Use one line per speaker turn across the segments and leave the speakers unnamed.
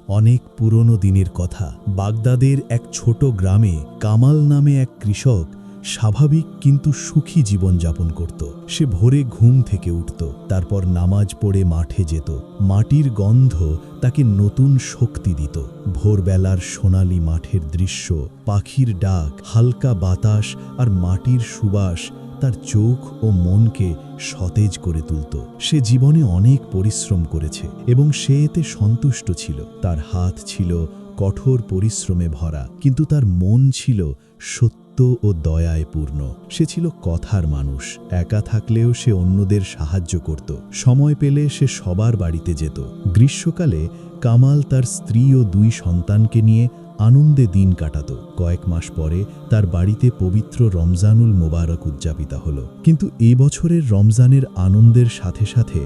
অনেক পুরনো দিনের কথা। বাগদাদের এক ছোট গ্রামে কামাল নামে এক কৃষক স্বাভাবিক কিন্তু সুখী জীবনযাপন করত। সে ভোরে ঘুম থেকে উঠত, তারপর নামাজ পড়ে মাঠে যেত। মাটির গন্ধ তাকে নতুন শক্তি দিত। ভোরবেলার সোনালি মাঠের দৃশ্য, পাখির ডাক, হালকা বাতাস আর মাটির সুবাস তার চোখ ও মনকে সতেজ করে তুলত। সে জীবনে অনেক পরিশ্রম করেছে এবং সে এতে সন্তুষ্ট ছিল। তার হাত ছিল কঠোর পরিশ্রমে ভরা, কিন্তু তার মন ছিল সত্য ও দয়ায় পূর্ণ। সে ছিল কথার মানুষ। একা থাকলেও সে অন্যদের সাহায্য করত। সময় পেলে সে সবার বাড়িতে যেত। গ্রীষ্মকালে কামাল তার স্ত্রী ও 2 সন্তানকে নিয়ে আনন্দে দিন কাটাত। কয়েক মাস পরে তার বাড়িতে পবিত্র রমজানুল মোবারক উদযাপিত হল। কিন্তু এই বছরের রমজানের আনন্দের সাথে সাথে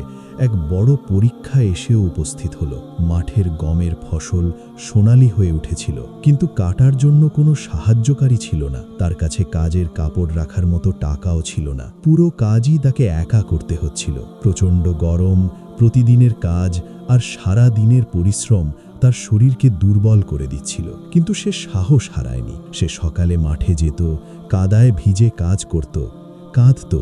এক বড় পরীক্ষা এসেও উপস্থিত হল। মাঠের গমের ফসল সোনালি হয়ে উঠেছিল, কিন্তু কাটার জন্য কোনো সাহায্যকারী ছিল না। তার কাছে কাজের কাপড় রাখার মতো টাকাও ছিল না। পুরো কাজই তাকে একা করতে হচ্ছিল। প্রচণ্ড গরম, প্রতিদিনের কাজ আর সারা দিনের পরিশ্রম তার শরীরকে দুর্বল করে দিচ্ছিল। কিন্তু সে সাহস হারায়নি। সে সকালে মাঠে যেত, কাদায় ভিজে কাজ করত, কাঁদত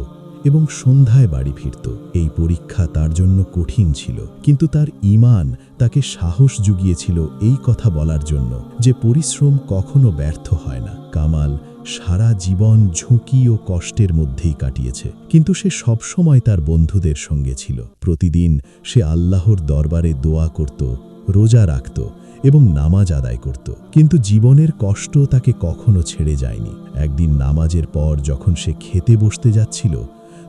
এবং সন্ধ্যায় বাড়ি ফিরত। এই পরীক্ষা তার জন্য কঠিন ছিল, কিন্তু তার ঈমান তাকে সাহস জুগিয়েছিল এই কথা বলার জন্য যে পরিশ্রম কখনো ব্যর্থ হয় না। কামাল সারা জীবন ঝুঁকি ও কষ্টের মধ্যেই কাটিয়েছে, কিন্তু সে সবসময় তার বন্ধুদের সঙ্গে ছিল। প্রতিদিন সে আল্লাহর দরবারে দোয়া করত, রোজা রাখত এবং নামাজ আদায় করত। কিন্তু জীবনের কষ্ট তাকে কখনো ছেড়ে যায়নি। একদিন নামাজের পর যখন সে খেতে বসতে যাচ্ছিল,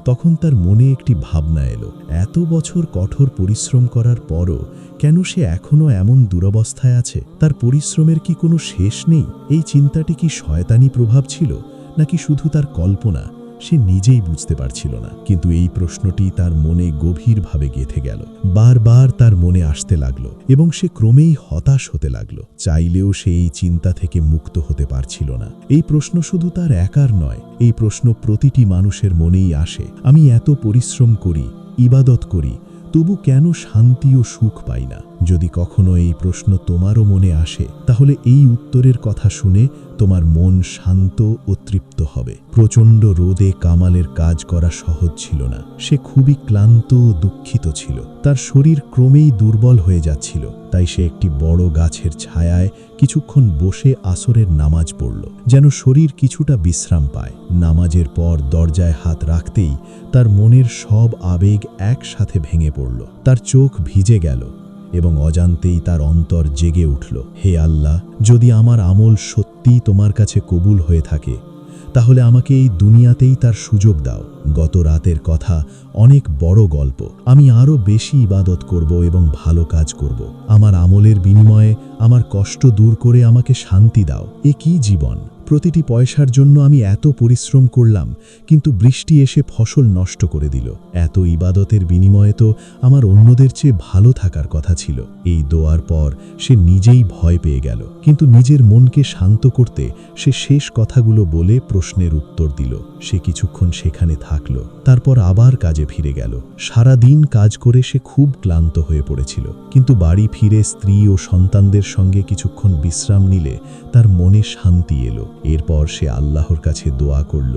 তখন তার মনে একটি ভাবনা এলো। এত বছর কঠোর পরিশ্রম করার পরও কেন সে এখনো এমন দুরবস্থায় আছে? তার পরিশ্রমের কি কোনো শেষ নেই? এই চিন্তাটি কি শয়তানি প্রভাব ছিল, নাকি শুধু তার কল্পনা? সে নিজেই বুঝতে পারছিল না। কিন্তু এই প্রশ্নটি তার মনে গভীরভাবে গেঁথে গেল। বারবার তার মনে আসতে লাগলো এবং সে ক্রমেই হতাশ হতে লাগলো। চাইলেও সে এই চিন্তা থেকে মুক্ত হতে পারছিল না। এই প্রশ্ন শুধু তার একার নয়, এই প্রশ্ন প্রতিটি মানুষের মনেই আসে। আমি এত পরিশ্রম করি, ইবাদত করি, তবু কেন শান্তি ও সুখ পাই না? যদি কখনো এই প্রশ্ন তোমারও মনে আসে, তাহলে এই উত্তরের কথা শুনে তোমার মন শান্ত ও তৃপ্ত হবে। প্রচণ্ড রোদে কামালের কাজ করা সহজ ছিল না। সে খুবই ক্লান্ত ও দুঃখিত ছিল। তার শরীর ক্রমেই দুর্বল হয়ে যাচ্ছিল। তাই সে একটি বড় গাছের ছায়ায় কিছুক্ষণ বসে আসরের নামাজ পড়ল, যেন শরীর কিছুটা বিশ্রাম পায়। নামাজের পর দরজায় হাত রাখতেই তার মনের সব আবেগ একসাথে ভেঙে পড়ল। তার চোখ ভিজে গেল এবং অজান্তেই তার অন্তর জেগে উঠল। হে আল্লাহ, যদি আমার আমল সত্যিই তোমার কাছে কবুল হয়ে থাকে, তাহলে আমাকে এই দুনিয়াতেই তার সুযোগ দাও। গত রাতের কথা অনেক বড় গল্প। আমি আরও বেশি ইবাদত করব এবং ভালো কাজ করব। আমার আমলের বিনিময়ে আমার কষ্ট দূর করে আমাকে শান্তি দাও। এ কি জীবন! প্রতিটি পয়সার জন্য আমি এত পরিশ্রম করলাম, কিন্তু বৃষ্টি এসে ফসল নষ্ট করে দিল। এত ইবাদতের বিনিময়ে তো আমার অন্যদের চেয়ে ভালো থাকার কথা ছিল। এই দোয়ার পর সে নিজেই ভয় পেয়ে গেল, কিন্তু নিজের মনকে শান্ত করতে সে শেষ কথাগুলো বলে প্রশ্নের উত্তর দিল। সে কিছুক্ষণ সেখানে থাকল, তারপর আবার কাজে ফিরে গেল। সারা দিন কাজ করে সে খুব ক্লান্ত হয়ে পড়েছিল, কিন্তু বাড়ি ফিরে স্ত্রী ও সন্তানদের সঙ্গে কিছুক্ষণ বিশ্রাম নিলে তার মনে শান্তি এলো। এরপর সে আল্লাহর কাছে দোয়া করল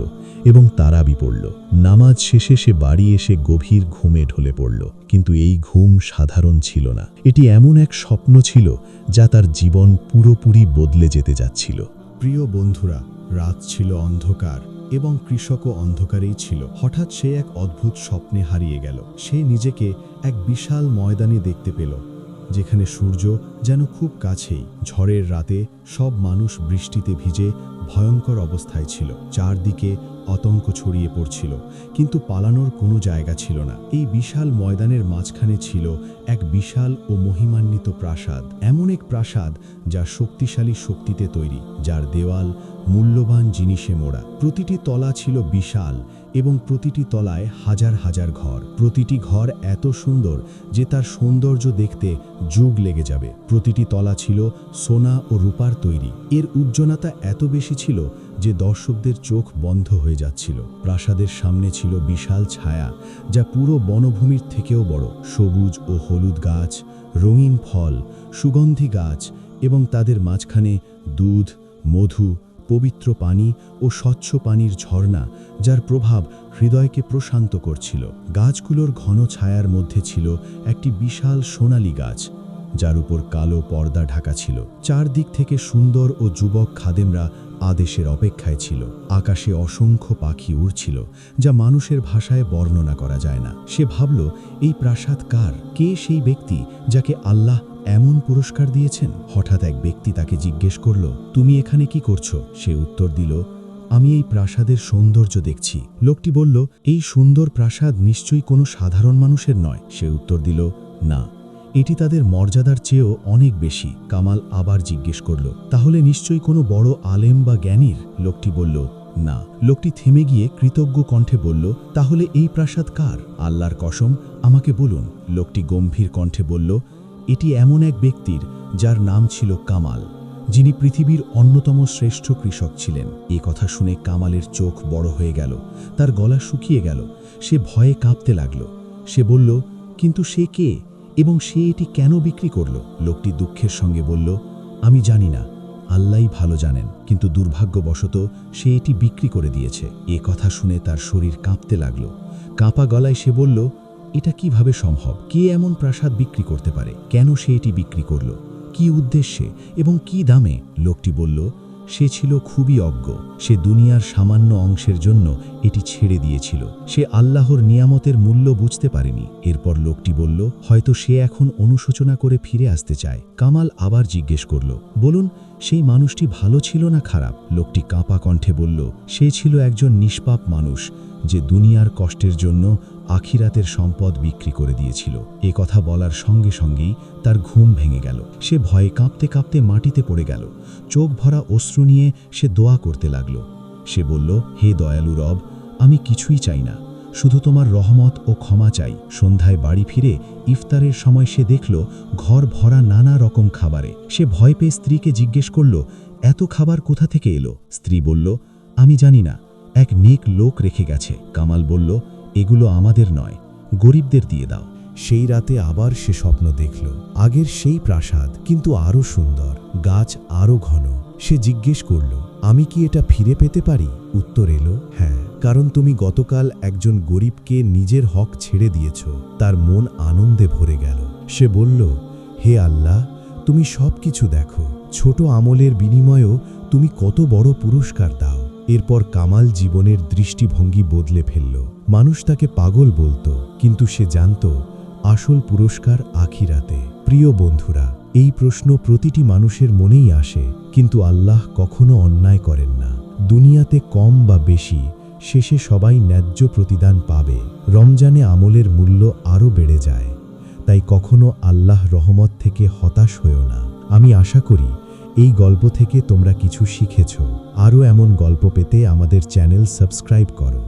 এবং তারাবি পড়ল। নামাজ শেষে সে বাড়ি এসে গভীর ঘুমে ঢলে পড়ল। কিন্তু এই ঘুম সাধারণ ছিল না। এটি এমন এক স্বপ্ন ছিল যা তার জীবন পুরোপুরি বদলে যেতে যাচ্ছিল।
প্রিয় বন্ধুরা, রাত ছিল অন্ধকার এবং কৃষকও অন্ধকারেই ছিল। হঠাৎ সে এক অদ্ভুত স্বপ্নে হারিয়ে গেল। সে নিজেকে এক বিশাল ময়দানে দেখতে পেল, যেখানে সূর্য যেন খুব কাছেই। ঝড়ের রাতে সব মানুষ বৃষ্টিতে ভিজে ভয়ঙ্কর অবস্থায় ছিল। চারদিকে আতঙ্ক ছড়িয়ে পড়ছিল, কিন্তু পালানোর কোনো জায়গা ছিল না। এই বিশাল ময়দানের মাঝখানে ছিল এক বিশাল ও মহিমান্বিত প্রাসাদ। এমন এক প্রাসাদ যা শক্তিশালী শক্তিতে তৈরি, যার দেওয়াল মূল্যবান জিনিসে মোড়া। প্রতিটি তলা ছিল বিশাল এবং প্রতিটি তলায় হাজার হাজার ঘর। প্রতিটি ঘর এত সুন্দর যে তার সৌন্দর্য দেখতে যুগ লেগে যাবে। প্রতিটি তলা ছিল সোনা ও রূপার তৈরি। এর উজ্জ্বলতা এত বেশি ছিল যে দর্শকদের চোখ বন্ধ হয়ে যাচ্ছিল। প্রাসাদের সামনে ছিল বিশাল ছায়া, যা পুরো বনভূমির থেকেও বড়। সবুজ ও হলুদ গাছ, রঙিন ফল, সুগন্ধি গাছ এবং তাদের মাঝখানে দুধ, মধু, পবিত্র পানি ও স্বচ্ছ পানির ঝর্ণা, যার প্রভাব হৃদয়কে প্রশান্ত করছিল। গাছগুলোর ঘন ছায়ার মধ্যে ছিল একটি বিশাল সোনালী গাছ, যার উপর কালো পর্দা ঢাকা ছিল। চারদিক থেকে সুন্দর ও যুবক খাদেমরা আদেশের অপেক্ষায় ছিল। আকাশে অসংখ্য পাখি উড়ছিল, যা মানুষের ভাষায় বর্ণনা করা যায় না। সে ভাবল, এই প্রাসাদ কার? কে সেই ব্যক্তি যাকে আল্লাহ এমন পুরস্কার দিয়েছেন? হঠাৎ এক ব্যক্তি তাকে জিজ্ঞেস করল, তুমি এখানে কি করছো? সে উত্তর দিল, আমি এই প্রাসাদের সৌন্দর্য দেখছি। লোকটি বলল, এই সুন্দর প্রাসাদ নিশ্চয়ই কোনো সাধারণ মানুষের নয়। সে উত্তর দিল, না, এটি তাদের মর্যাদার চেয়েও অনেক বেশি। কামাল আবার জিজ্ঞেস করল, তাহলে নিশ্চয়ই কোনো বড় আলেম বা জ্ঞানীর? লোকটি বলল, না। লোকটি থেমে গিয়ে কৃতজ্ঞ কণ্ঠে বলল, তাহলে এই প্রাসাদ কার? আল্লাহর কসম, আমাকে বলুন। লোকটি গম্ভীর কণ্ঠে বলল, এটি এমন এক ব্যক্তির যার নাম ছিল কামাল, যিনি পৃথিবীর অন্যতম শ্রেষ্ঠ কৃষক ছিলেন। এ কথা শুনে কামালের চোখ বড় হয়ে গেল, তার গলা শুকিয়ে গেল, সে ভয়ে কাঁপতে লাগল। সে বলল, কিন্তু সে কে এবং সে এটি কেন বিক্রি করল? লোকটি দুঃখের সঙ্গে বলল, আমি জানি না, আল্লাহই ভালো জানেন, কিন্তু দুর্ভাগ্যবশত সে এটি বিক্রি করে দিয়েছে। এ কথা শুনে তার শরীর কাঁপতে লাগল। কাঁপা গলায় সে বলল, এটা কিভাবে সম্ভব? কে এমন প্রাসাদ বিক্রি করতে পারে? কেন সে এটি বিক্রি করল? কি উদ্দেশ্যে এবং কি দামে? লোকটি বলল, সে ছিল খুবই অজ্ঞ। সে দুনিয়ার সামান্য অংশের জন্য এটি ছেড়ে দিয়েছিল। সে আল্লাহর নিয়ামতের মূল্য বুঝতে পারেনি। এরপর লোকটি বলল, হয়তো সে এখন অনুশোচনা করে ফিরে আসতে চায়। কামাল আবার জিজ্ঞেস করল, বলুন, সেই মানুষটি ভালো ছিল না খারাপ? লোকটি কাঁপা কণ্ঠে বলল, সে ছিল একজন নিষ্পাপ মানুষ, যে দুনিয়ার কষ্টের জন্য আখিরাতের সম্পদ বিক্রি করে দিয়েছিল। এ কথা বলার সঙ্গে সঙ্গেই তার ঘুম ভেঙে গেল। সে ভয়ে কাঁপতে কাঁপতে মাটিতে পড়ে গেল। চোখ ভরা অশ্রু নিয়ে সে দোয়া করতে লাগল। সে বলল, হে দয়ালু রব, আমি কিছুই চাই না, শুধু তোমার রহমত ও ক্ষমা চাই। সন্ধ্যায় বাড়ি ফিরে ইফতারের সময় সে দেখল ঘর ভরা নানা রকম খাবারে। সে ভয় পেয়ে স্ত্রীকে জিজ্ঞেস করল, এত খাবার কোথা থেকে এলো? স্ত্রী বলল, আমি জানি না, এক নেক লোক রেখে গেছে। কামাল বলল, এগুলো আমাদের নয়, গরিবদের দিয়ে দাও। সেই রাতে আবার সে স্বপ্ন দেখল, আগের সেই প্রাসাদ, কিন্তু আরও সুন্দর, গাছ আরও ঘন। সে জিজ্ঞেস করল, আমি কি এটা ফিরে পেতে পারি? উত্তর এলো, হ্যাঁ, কারণ তুমি গতকাল একজন গরিবকে নিজের হক ছেড়ে দিয়েছ। তার মন আনন্দে ভরে গেল। সে বলল, হে আল্লাহ, তুমি সব কিছু দেখো, ছোট আমলের বিনিময়েও তুমি কত বড় পুরস্কার দাও। এরপর কামাল জীবনের দৃষ্টিভঙ্গি বদলে ফেলল। মানুষ তাকে পাগল বলতো, কিন্তু সে জানত আসল পুরস্কার আখিরাতে। প্রিয় বন্ধুরা, এই প্রশ্ন প্রতিটি মানুষের মনেই আসে, কিন্তু আল্লাহ কখনো অন্যায় করেন না। দুনিয়াতে কম বা বেশি, শেষে সবাই ন্যায্য প্রতিদান পাবে। রমজানে আমলের মূল্য আরও বেড়ে যায়, তাই কখনো আল্লাহ রহমত থেকে হতাশ হয়েও না। আমি আশা করি এই গল্প থেকে তোমরা কিছু শিখেছ। আরও এমন গল্প পেতে আমাদের চ্যানেল সাবস্ক্রাইব করো।